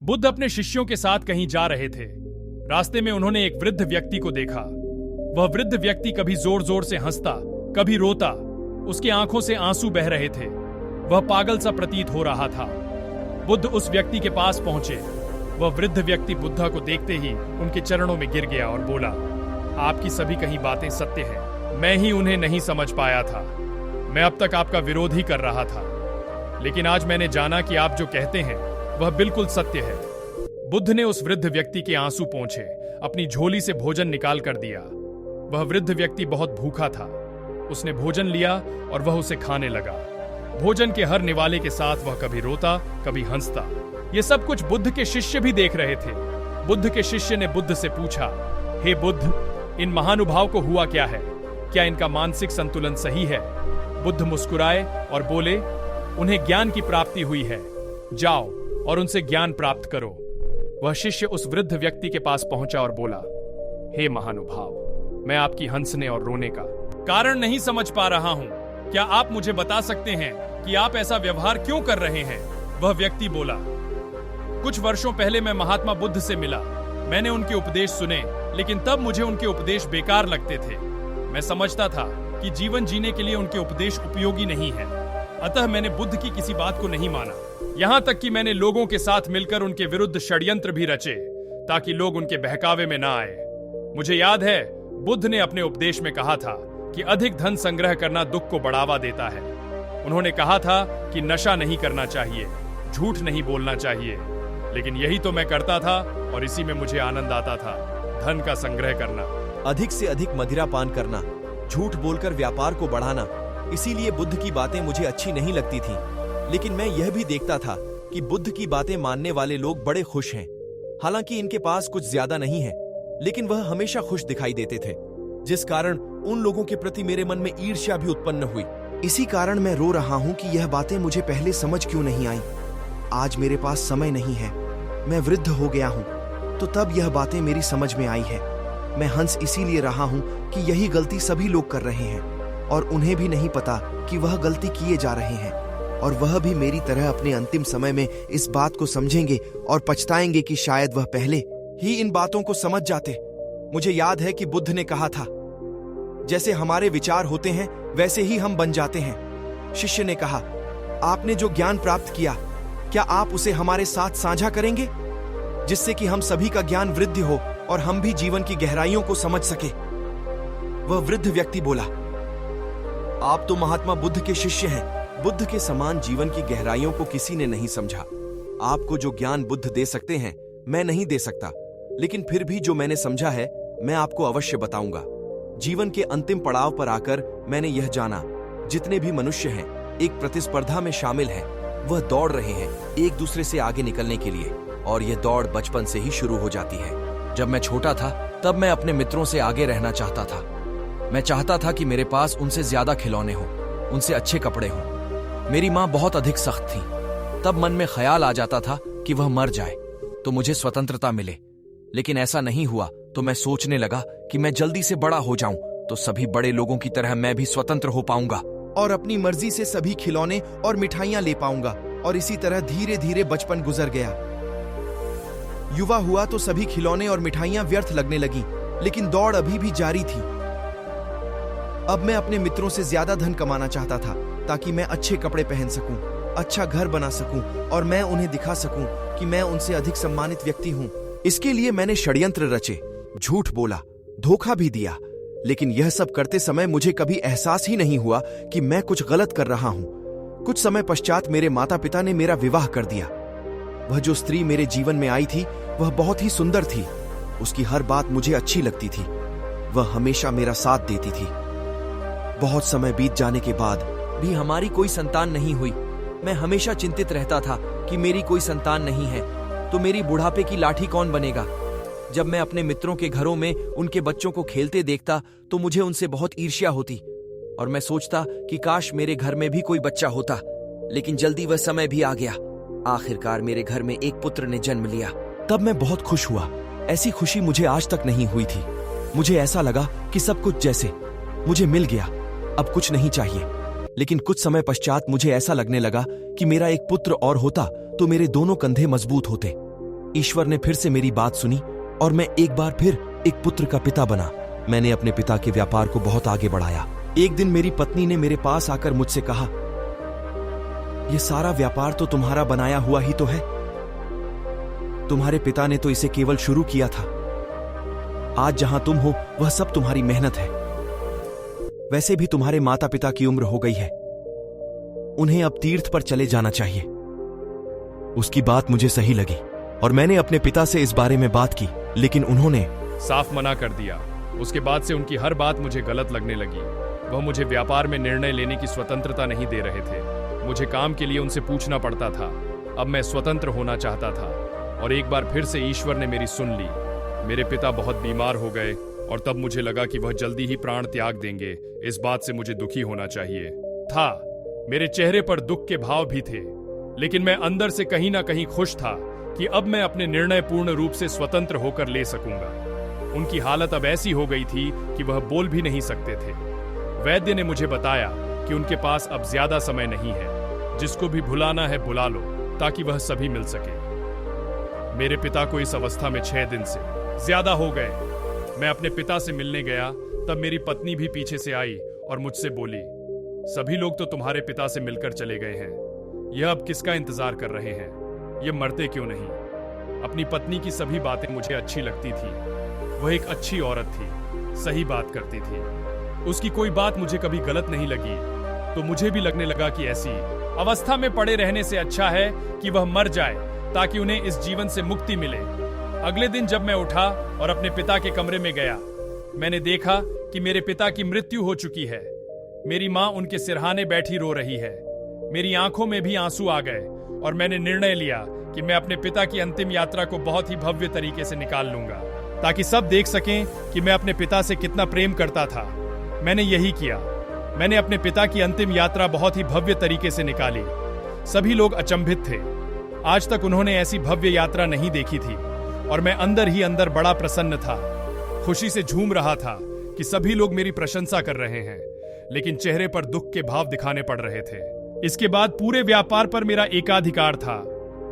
बुद्ध अपने शिष्यों के साथ कहीं जा रहे थे। रास्ते में उन्होंने एक वृद्ध व्यक्ति को देखा। वह वृद्ध व्यक्ति कभी जोर जोर से हंसता, कभी रोता। उसकी आंखों से आंसू बह रहे थे। वह पागल सा प्रतीत हो रहा था। बुद्ध उस व्यक्ति के पास पहुंचे। वह वृद्ध व्यक्ति बुद्धा को देखते ही उनके चरणों में गिर गया और बोला, आपकी सभी कही बातें सत्य हैं। मैं ही उन्हें नहीं समझ पाया था। मैं अब तक आपका विरोध ही कर रहा था, लेकिन आज मैंने जाना कि आप जो कहते हैं वह बिल्कुल सत्य है। बुद्ध ने उस वृद्ध व्यक्ति के आंसू पोंछे, अपनी झोली से भोजन निकाल कर दिया। वह वृद्ध व्यक्ति बहुत भूखा था। उसने भोजन लिया और वह उसे खाने लगा। भोजन के हर निवाले के साथ वह कभी रोता, कभी हंसता। यह सब कुछ बुद्ध के शिष्य भी देख रहे थे। बुद्ध के शिष्य ने बुद्ध से पूछा, हे बुद्ध, इन महानुभाव को हुआ क्या है? क्या इनका मानसिक संतुलन सही है? बुद्ध मुस्कुराए और बोले, उन्हें ज्ञान की प्राप्ति हुई है। जाओ और उनसे ज्ञान प्राप्त करो। वह शिष्य उस वृद्ध व्यक्ति के पास पहुंचा और बोला, हे महानुभाव, मैं आपकी हंसने और रोने का कारण नहीं समझ पा रहा हूं। क्या आप मुझे बता सकते हैं कि आप ऐसा व्यवहार क्यों कर रहे हैं? वह व्यक्ति बोला, कुछ वर्षों पहले मैं महात्मा बुद्ध से मिला। मैंने उनके उपदेश सुने, लेकिन तब मुझे उनके उपदेश बेकार लगते थे। मैं समझता था कि जीवन जीने के लिए उनके उपदेश उपयोगी नहीं है। अतः मैंने बुद्ध की किसी बात को नहीं माना। यहां तक कि मैंने लोगों के साथ मिलकर उनके विरुद्ध षड्यंत्र भी रचे, ताकि लोग उनके बहकावे में ना आए। मुझे याद है, बुद्ध ने अपने उपदेश में कहा था कि अधिक धन संग्रह करना दुख को बढ़ावा देता है। उन्होंने कहा था कि नशा नहीं करना चाहिए, झूठ नहीं बोलना चाहिए, लेकिन यही तो मैं करता था और इसी में मुझे आनंद आता था, धन का संग्रह करना। अधिक से अधिक मदिरा पान करना, झूठ बोलकर व्यापार को बढ़ाना, इसीलिए बुद्ध की बातें मुझे अच्छी नहीं लगती थी। लेकिन मैं यह भी देखता था कि बुद्ध की बातें मानने वाले लोग बड़े खुश हैं। हालांकि इनके पास कुछ ज्यादा नहीं है, लेकिन वह हमेशा खुश दिखाई देते थे, जिस कारण उन लोगों के प्रति मेरे मन में ईर्ष्या भी उत्पन्न हुई। इसी कारण मैं रो रहा हूं कि यह बातें मुझे पहले समझ क्यों नहीं आई। आज मेरे पास समय नहीं है, मैं वृद्ध हो गया हूं, तो तब यह बातें मेरी समझ में आई है। मैं हंस इसीलिए रहा हूं कि यही गलती सभी लोग कर रहे हैं और उन्हें भी नहीं पता कि वह गलती किए जा रहे हैं, और वह भी मेरी तरह अपने अंतिम समय में इस बात को समझेंगे और पछताएंगे कि शायद वह पहले ही इन बातों को समझ जाते। मुझे याद है कि बुद्ध ने कहा था, जैसे हमारे विचार होते हैं वैसे ही हम बन जाते हैं। शिष्य ने कहा, आपने जो ज्ञान प्राप्त किया, क्या आप उसे हमारे साथ साझा करेंगे, जिससे कि हम सभी का ज्ञान वृद्धि हो और हम भी जीवन की गहराइयों को समझ सके। वह वृद्ध व्यक्ति बोला, आप तो महात्मा बुद्ध के शिष्य हैं। बुद्ध के समान जीवन की गहराइयों को किसी ने नहीं समझा। आपको जो ज्ञान बुद्ध दे सकते हैं, मैं नहीं दे सकता, लेकिन फिर भी जो मैंने समझा है, मैं आपको अवश्य बताऊंगा। जीवन के अंतिम पड़ाव पर आकर मैंने यह जाना, जितने भी मनुष्य हैं, एक प्रतिस्पर्धा में शामिल हैं। वह दौड़ रहे हैं एक दूसरे से आगे निकलने के लिए, और यह दौड़ बचपन से ही शुरू हो जाती है। जब मैं छोटा था, तब मैं अपने मित्रों से आगे रहना चाहता था। मैं चाहता था कि मेरे पास उनसे ज्यादा खिलौने हों, उनसे अच्छे कपड़े हों। मेरी माँ बहुत अधिक सख्त थी। तब मन में ख्याल आ जाता था कि वह मर जाए तो मुझे स्वतंत्रता मिले, लेकिन ऐसा नहीं हुआ। तो मैं सोचने लगा कि मैं जल्दी से बड़ा हो जाऊं तो सभी बड़े लोगों की तरह मैं भी स्वतंत्र हो पाऊंगा और अपनी मर्जी से सभी खिलौने और मिठाइयां ले पाऊंगा। और इसी तरह धीरे धीरे बचपन गुजर गया। युवा हुआ तो सभी खिलौने और मिठाइयां व्यर्थ लगने लगी, लेकिन दौड़ अभी भी जारी थी। अब मैं अपने मित्रों से ज्यादा धन कमाना चाहता था, ताकि मैं अच्छे कपड़े पहन सकूं, अच्छा घर बना सकूं और मैं उन्हें दिखा सकूं कि मैं उनसे अधिक सम्मानित व्यक्ति हूं। इसके लिए मैंने षड्यंत्र रचे, झूठ बोला, धोखा भी दिया, लेकिन यह सब करते समय मुझे कभी एहसास ही नहीं हुआ कि मैं कुछ गलत कर रहा हूं। कुछ समय पश्चात मेरे माता पिता ने मेरा विवाह कर दिया। वह जो स्त्री मेरे जीवन में आई थी, वह बहुत ही सुंदर थी। उसकी हर बात मुझे अच्छी लगती थी। वह हमेशा मेरा साथ देती थी। बहुत समय बीत जाने के बाद भी हमारी कोई संतान नहीं हुई। मैं हमेशा चिंतित रहता था कि मेरी कोई संतान नहीं है तो मेरी बुढ़ापे की लाठी कौन बनेगा। जब मैं अपने मित्रों के घरों में उनके बच्चों को खेलते देखता तो मुझे उनसे बहुत ईर्ष्या होती और मैं सोचता कि काश मेरे घर में भी कोई बच्चा होता। लेकिन जल्दी वह समय भी आ गया। आखिरकार मेरे घर में एक पुत्र ने जन्म लिया। तब मैं बहुत खुश हुआ। ऐसी खुशी मुझे आज तक नहीं हुई थी। मुझे ऐसा लगा कि सब कुछ जैसे मुझे मिल गया, अब कुछ नहीं चाहिए। लेकिन कुछ समय पश्चात मुझे ऐसा लगने लगा कि मेरा एक पुत्र और होता तो मेरे दोनों कंधे मजबूत होते। ईश्वर ने फिर से मेरी बात सुनी और मैं एक बार फिर एक पुत्र का पिता बना। मैंने अपने पिता के व्यापार को बहुत आगे बढ़ाया। एक दिन मेरी पत्नी ने मेरे पास आकर मुझसे कहा, यह सारा व्यापार तो तुम्हारा बनाया हुआ ही तो है। तुम्हारे पिता ने तो इसे केवल शुरू किया था। आज जहां तुम हो वह सब तुम्हारी मेहनत है। वैसे भी तुम्हारे माता पिता की उम्र हो गई है, उन्हें अब तीर्थ पर चले जाना चाहिए। उसकी बात मुझे सही लगी और मैंने अपने पिता से इस बारे में बात की, लेकिन उन्होंने साफ मना कर दिया। उसके बाद से उनकी हर बात मुझे गलत लगने लगी। वह मुझे व्यापार में निर्णय लेने की स्वतंत्रता नहीं दे रहे थे। मुझे काम के लिए उनसे पूछना पड़ता था। अब मैं स्वतंत्र होना चाहता था और एक बार फिर से ईश्वर ने मेरी सुन ली। मेरे पिता बहुत बीमार हो गए और तब मुझे लगा कि वह जल्दी ही प्राण त्याग देंगे। इस बात से मुझे दुखी होना चाहिए था। मेरे चेहरे पर दुख के भाव भी थे, लेकिन मैं अंदर से कहीं ना कहीं खुश था कि अब मैं अपने निर्णय पूर्ण रूप से स्वतंत्र होकर ले सकूंगा। उनकी हालत अब ऐसी हो गई थी कि वह बोल भी नहीं सकते थे। वैद्य ने मुझे बताया कि उनके पास अब ज्यादा समय नहीं है। जिसको भी भुलाना है बुला लो, ताकि वह सभी मिल सके। मेरे पिता को इस अवस्था में 6 दिन से ज्यादा हो गए। मैं अपने पिता से मिलने गया, तब मेरी पत्नी भी पीछे से आई और मुझसे बोली, सभी लोग तो तुम्हारे पिता से मिलकर चले गए हैं। यह अब किसका इंतजार कर रहे हैं? ये मरते क्यों नहीं? अपनी पत्नी की सभी बातें मुझे अच्छी लगती थी। वह एक अच्छी औरत थी, सही बात करती थी। उसकी कोई बात मुझे कभी गलत नहीं लगी, तो मुझे भी लगने लगा कि ऐसी अवस्था में पड़े रहने से अच्छा है कि वह मर जाए, ताकि उन्हें इस जीवन से मुक्ति मिले। अगले दिन जब मैं उठा और अपने पिता के कमरे में गया, मैंने देखा कि मेरे पिता की मृत्यु हो चुकी है। मेरी माँ उनके सिरहाने बैठी रो रही है। मेरी आंखों में भी आंसू आ गए और मैंने निर्णय लिया कि मैं अपने पिता की अंतिम यात्रा को बहुत ही भव्य तरीके से निकाल लूंगा, ताकि सब देख सकें कि मैं अपने पिता से कितना प्रेम करता था। मैंने यही किया। मैंने अपने पिता की अंतिम यात्रा बहुत ही भव्य तरीके से निकाली। सभी लोग अचंभित थे। आज तक उन्होंने ऐसी भव्य यात्रा नहीं देखी थी और मैं अंदर ही अंदर बड़ा प्रसन्न था। खुशी से झूम रहा था कि सभी लोग मेरी प्रशंसा कर रहे हैं, लेकिन चेहरे पर दुख के भाव दिखाने पड़ रहे थे। इसके बाद पूरे व्यापार पर मेरा एकाधिकार था।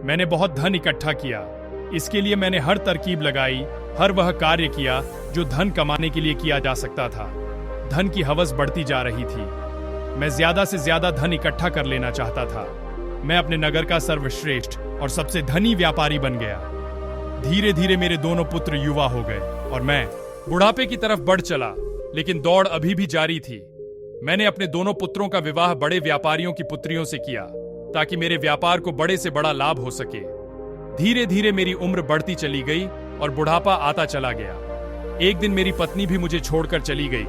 मैंने बहुत धन इकट्ठा किया। इसके लिए मैंने हर तरकीब लगाई, हर वह कार्य किया जो धन कमाने के लिए किया जा सकता था। धन की हवस बढ़ती जा रही थी। मैं ज्यादा से ज्यादा धन इकट्ठा कर लेना चाहता था। मैं अपने नगर का सर्वश्रेष्ठ और सबसे धनी व्यापारी बन गया। धीरे धीरे मेरे दोनों पुत्र युवा हो गए और मैं बुढ़ापे की तरफ बढ़ चला, लेकिन दौड़ अभी भी जारी थी। मैंने अपने दोनों पुत्रों का विवाह बड़े व्यापारियों की पुत्रियों से किया, ताकि मेरे व्यापार को बड़े से बड़ा लाभ हो सके। धीरे धीरे मेरी उम्र बढ़ती चली गई और बुढ़ापा आता चला गया। एक दिन मेरी पत्नी भी मुझे छोड़कर चली गई।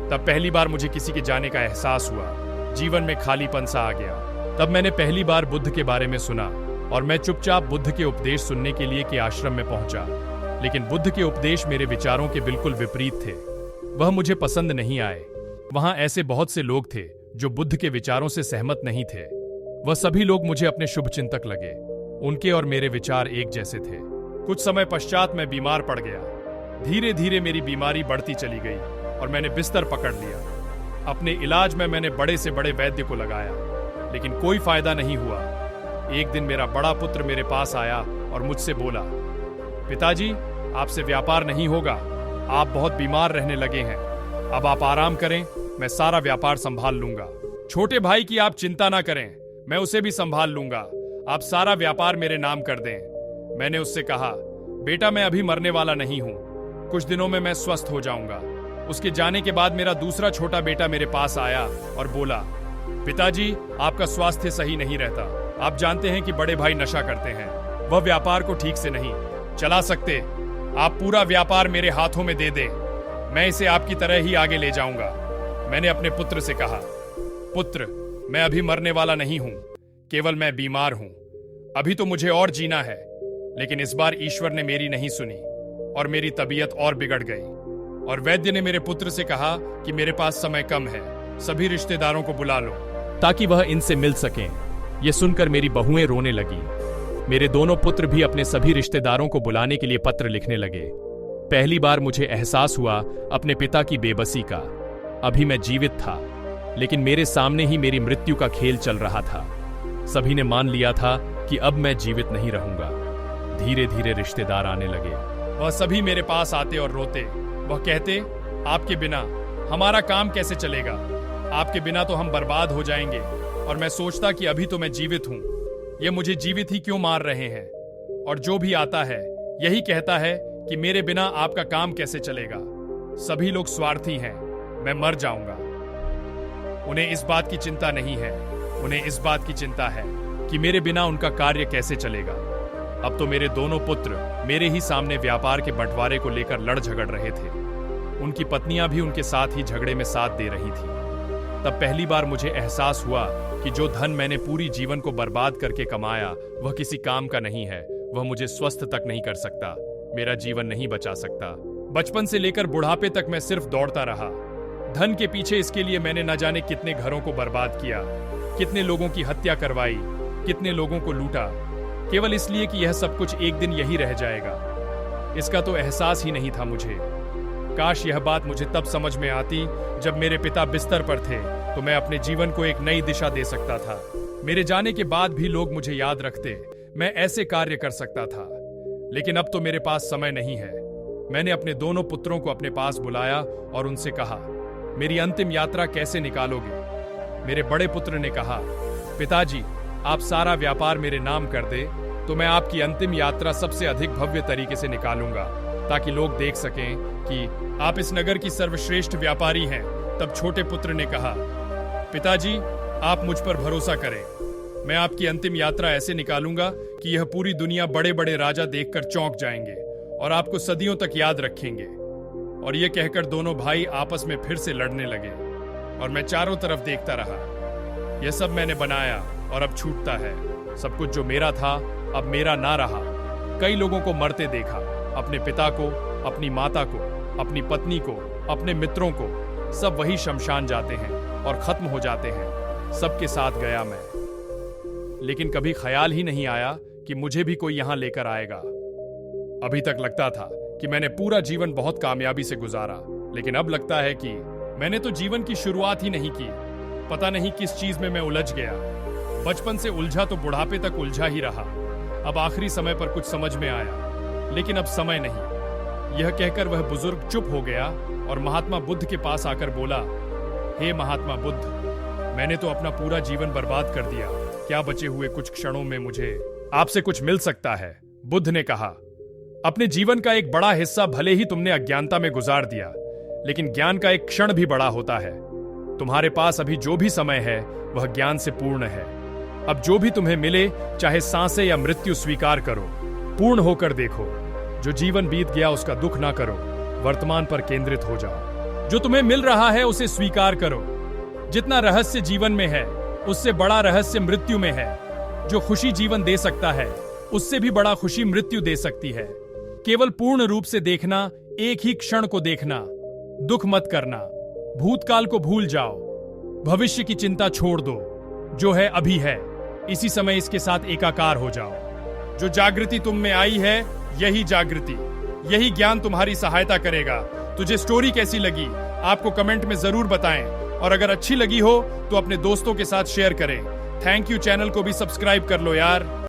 तब पहली बार मुझे किसी के जाने का एहसास हुआ। जीवन में खालीपन सा आ गया। तब मैंने पहली बार बुद्ध के बारे में सुना और मैं चुपचाप बुद्ध के उपदेश सुनने के लिए के आश्रम में पहुंचा। लेकिन बुद्ध के उपदेश मेरे विचारों के बिल्कुल विपरीत थे। वह मुझे पसंद नहीं आए। वहां ऐसे बहुत से लोग थे जो बुद्ध के विचारों से सहमत नहीं थे। वह सभी लोग मुझे अपने शुभचिंतक लगे। उनके और मेरे विचार एक जैसे थे। कुछ समय पश्चात मैं बीमार पड़ गया। धीरे धीरे मेरी बीमारी बढ़ती चली गई और मैंने बिस्तर पकड़ लिया। अपने इलाज में मैंने बड़े से बड़े वैद्य को लगाया, लेकिन कोई फायदा नहीं हुआ। एक दिन मेरा बड़ा पुत्र मेरे पास आया और मुझसे बोला, पिताजी, आपसे व्यापार नहीं होगा। आप बहुत बीमार रहने लगे हैं। अब आप आराम करें, मैं सारा व्यापार संभाल लूंगा। छोटे भाई की आप चिंता ना करें, मैं उसे भी संभाल लूंगा। आप सारा व्यापार मेरे नाम कर दें। मैंने उससे कहा, बेटा, मैं अभी मरने वाला नहीं हूं। कुछ दिनों में मैं स्वस्थ हो जाऊंगा। उसके जाने के बाद मेरा दूसरा छोटा बेटा मेरे पास आया और बोला, पिताजी, आपका स्वास्थ्य सही नहीं रहता। आप जानते हैं कि बड़े भाई नशा करते हैं। वह व्यापार को ठीक से नहीं चला सकते। आप पूरा व्यापार मेरे हाथों में दे दें, मैं इसे आपकी तरह ही आगे ले जाऊंगा। मैंने अपने पुत्र से कहा, पुत्र, मैं अभी मरने वाला नहीं हूं, केवल मैं बीमार हूं। अभी तो मुझे और जीना है। लेकिन इस बार ईश्वर ने मेरी नहीं सुनी और मेरी तबीयत और बिगड़ गई। और वैद्य ने मेरे पुत्र से कहा कि मेरे पास समय कम है, सभी रिश्तेदारों को बुला लो ताकि वह इनसे मिल सकें। यह सुनकर मेरी बहुएं रोने लगी। मेरे दोनों पुत्र भी अपने सभी रिश्तेदारों को बुलाने के लिए पत्र लिखने लगे। पहली बार मुझे एहसास हुआ अपने पिता की बेबसी का। अभी मैं जीवित था, लेकिन मेरे सामने ही मेरी मृत्यु का खेल चल रहा था। सभी ने मान लिया था कि अब मैं जीवित नहीं रहूंगा। धीरे धीरे रिश्तेदार आने लगे। वह सभी मेरे पास आते और रोते। वह कहते, आपके बिना हमारा काम कैसे चलेगा? आपके बिना तो हम बर्बाद हो जाएंगे। और मैं सोचता कि अभी तो मैं जीवित हूं, ये मुझे जीवित ही क्यों मार रहे हैं? और जो भी आता है यही कहता है कि मेरे बिना आपका काम कैसे चलेगा? सभी लोग स्वार्थी हैं, मैं मर जाऊंगा। उन्हें इस बात की चिंता नहीं है, उन्हें इस बात की चिंता है कि मेरे बिना उनका कार्य कैसे चलेगा। अब तो मेरे दोनों पुत्र मेरे ही सामने व्यापार के बंटवारे को लेकर लड़ झगड़ रहे थे। उनकी पत्नियां भी उनके साथ ही झगड़े में साथ दे रही थी। तब पहली बार मुझे एहसास हुआ कि जो धन मैंने पूरी जीवन को बर्बाद करके कमाया वह किसी काम का नहीं है। वह मुझे स्वस्थ तक नहीं कर सकता, मेरा जीवन नहीं बचा सकता। बचपन से लेकर बुढ़ापे तक मैं सिर्फ दौड़ता रहा धन के पीछे। इसके लिए मैंने न जाने कितने घरों को बर्बाद किया, कितने लोगों की हत्या करवाई, कितने लोगों को लूटा, केवल इसलिए कि यह सब कुछ एक दिन यही रह जाएगा। इसका तो एहसास ही नहीं था मुझे। काश यह बात मुझे तब समझ में आती जब मेरे पिता बिस्तर पर थे, तो मैं अपने जीवन को एक नई दिशा दे सकता था। मेरे जाने के बाद भी लोग मुझे याद रखते, मैं ऐसे कार्य कर सकता था। लेकिन अब तो मेरे पास समय नहीं है। मैंने अपने दोनों पुत्रों को अपने पास बुलाया और उनसे कहा, मेरी अंतिम यात्रा कैसे निकालोगे? मेरे बड़े पुत्र ने कहा, पिताजी, आप सारा व्यापार मेरे नाम कर दे तो मैं आपकी अंतिम यात्रा सबसे अधिक भव्य तरीके से निकालूंगा, ताकि लोग देख सकें कि आप इस नगर की सर्वश्रेष्ठ व्यापारी हैं। तब छोटे पुत्र ने कहा, पिताजी, आप मुझ पर भरोसा करें। मैं आपकी अंतिम यात्रा ऐसे निकालूंगा कि यह पूरी दुनिया बड़े बड़े राजा देखकर चौंक जाएंगे और आपको सदियों तक याद रखेंगे। और यह कहकर दोनों भाई आपस में फिर से लड़ने लगे और मैं चारों तरफ देखता रहा। यह सब मैंने बनाया और अब छूटता है। सब कुछ जो मेरा था अब मेरा ना रहा। कई लोगों को मरते देखा, अपने पिता को, अपनी माता को, अपनी पत्नी को, अपने मित्रों को। सब वही शमशान जाते हैं और खत्म हो जाते हैं। सबके साथ गया मैं, लेकिन कभी ख्याल ही नहीं आया कि मुझे भी कोई यहां लेकर आएगा। अभी तक लगता था कि मैंने पूरा जीवन बहुत कामयाबी से गुजारा, लेकिन अब लगता है कि मैंने तो जीवन की शुरुआत ही नहीं की। पता नहीं किस चीज में मैं उलझ गया। बचपन से उलझा तो बुढ़ापे तक उलझा ही रहा। अब आखिरी समय पर कुछ समझ में आया, लेकिन अब समय नहीं। यह कहकर वह बुजुर्ग चुप हो गया और महात्मा बुद्ध के पास आकर बोला, हे महात्मा बुद्ध, मैंने तो अपना पूरा जीवन बर्बाद कर दिया। क्या बचे हुए कुछ क्षणों में मुझे आपसे कुछ मिल सकता है? बुद्ध ने कहा, अपने जीवन का एक बड़ा हिस्सा भले ही तुमने अज्ञानता में गुजार दिया, लेकिन ज्ञान का एक क्षण भी बड़ा होता है। तुम्हारे पास अभी जो भी समय है वह ज्ञान से पूर्ण है। अब जो भी तुम्हें मिले, चाहे सांसें या मृत्यु, स्वीकार करो, पूर्ण होकर देखो। जो जीवन बीत गया उसका दुख ना करो, वर्तमान पर केंद्रित हो जाओ। जो तुम्हें मिल रहा है उसे स्वीकार करो। जितना रहस्य जीवन में है उससे बड़ा रहस्य मृत्यु में है। जो खुशी जीवन दे सकता है उससे भी बड़ा खुशी मृत्यु दे सकती है। केवल पूर्ण रूप से देखना, एक ही क्षण को देखना। दुख मत करना, भूतकाल को भूल जाओ, भविष्य की चिंता छोड़ दो। जो है अभी है, इसी समय इसके साथ एकाकार हो जाओ। जो जागृति तुम में आई है, यही जागृति, यही ज्ञान तुम्हारी सहायता करेगा। तुझे स्टोरी कैसी लगी आपको कमेंट में जरूर बताएं, और अगर अच्छी लगी हो तो अपने दोस्तों के साथ शेयर करें। Thank you. चैनल को भी सब्सक्राइब कर लो यार।